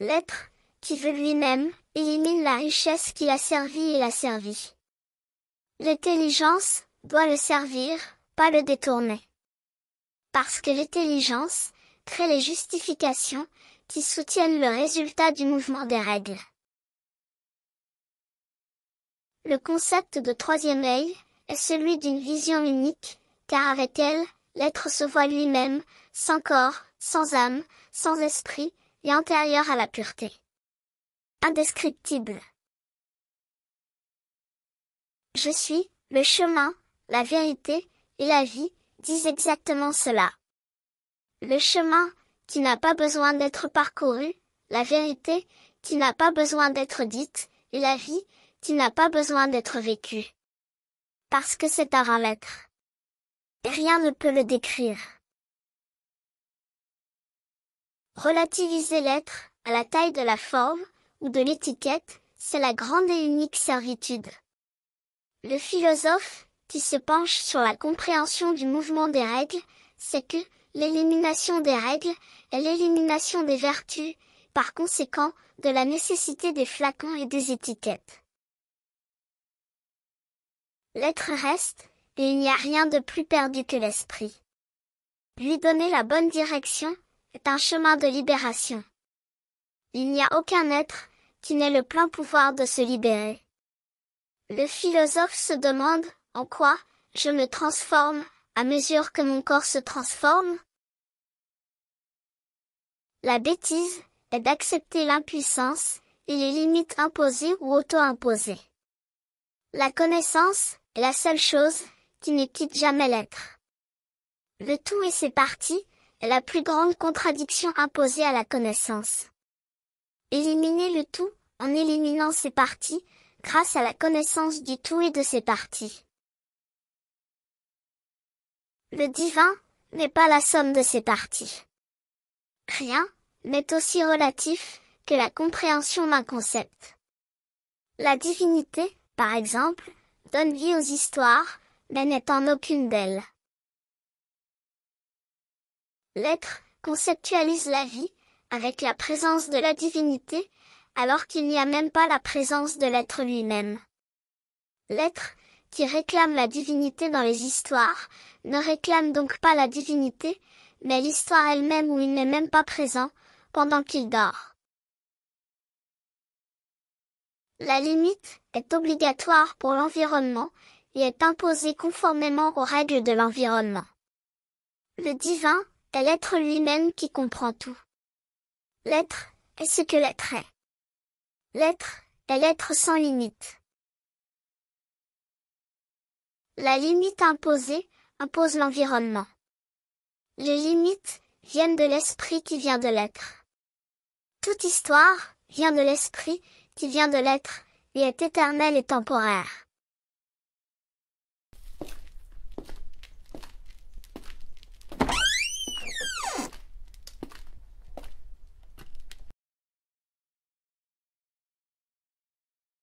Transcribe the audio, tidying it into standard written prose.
L'être, qui veut lui-même, élimine la richesse qui l'a servi et l'a servi. L'intelligence doit le servir, pas le détourner. Parce que l'intelligence crée les justifications qui soutiennent le résultat du mouvement des règles. Le concept de troisième œil est celui d'une vision unique, car avec elle, l'être se voit lui-même, sans corps, sans âme, sans esprit, et antérieur à la pureté. Indescriptible. Je suis le chemin, la vérité et la vie, disent exactement cela. Le chemin, qui n'a pas besoin d'être parcouru, la vérité, qui n'a pas besoin d'être dite, et la vie, qui n'a pas besoin d'être vécue. Parce que c'est avant l'être. Et rien ne peut le décrire. Relativiser l'être, à la taille de la forme, ou de l'étiquette, c'est la grande et unique servitude. Le philosophe, qui se penche sur la compréhension du mouvement des règles, c'est que l'élimination des règles est l'élimination des vertus, par conséquent, de la nécessité des flacons et des étiquettes. L'être reste, et il n'y a rien de plus perdu que l'esprit. Lui donner la bonne direction est un chemin de libération. Il n'y a aucun être qui n'ait le plein pouvoir de se libérer. Le philosophe se demande, en quoi je me transforme, à mesure que mon corps se transforme? La bêtise est d'accepter l'impuissance et les limites imposées ou auto-imposées. La connaissance est la seule chose qui ne quitte jamais l'être. Le tout et ses parties est la plus grande contradiction imposée à la connaissance. Éliminer le tout en éliminant ses parties, grâce à la connaissance du tout et de ses parties. Le divin n'est pas la somme de ses parties. Rien n'est aussi relatif que la compréhension d'un concept. La divinité, par exemple, donne vie aux histoires, mais n'est en aucune d'elles. L'être conceptualise la vie, avec la présence de la divinité, alors qu'il n'y a même pas la présence de l'être lui-même. L'être, qui réclame la divinité dans les histoires, ne réclame donc pas la divinité, mais l'histoire elle-même où il n'est même pas présent, pendant qu'il dort. La limite est obligatoire pour l'environnement, et est imposée conformément aux règles de l'environnement. Le divin est l'être lui-même qui comprend tout. L'être est ce que l'être est. L'être est l'être sans limite. La limite imposée impose l'environnement. Les limites viennent de l'esprit qui vient de l'être. Toute histoire vient de l'esprit qui vient de l'être, et est éternelle et temporaire.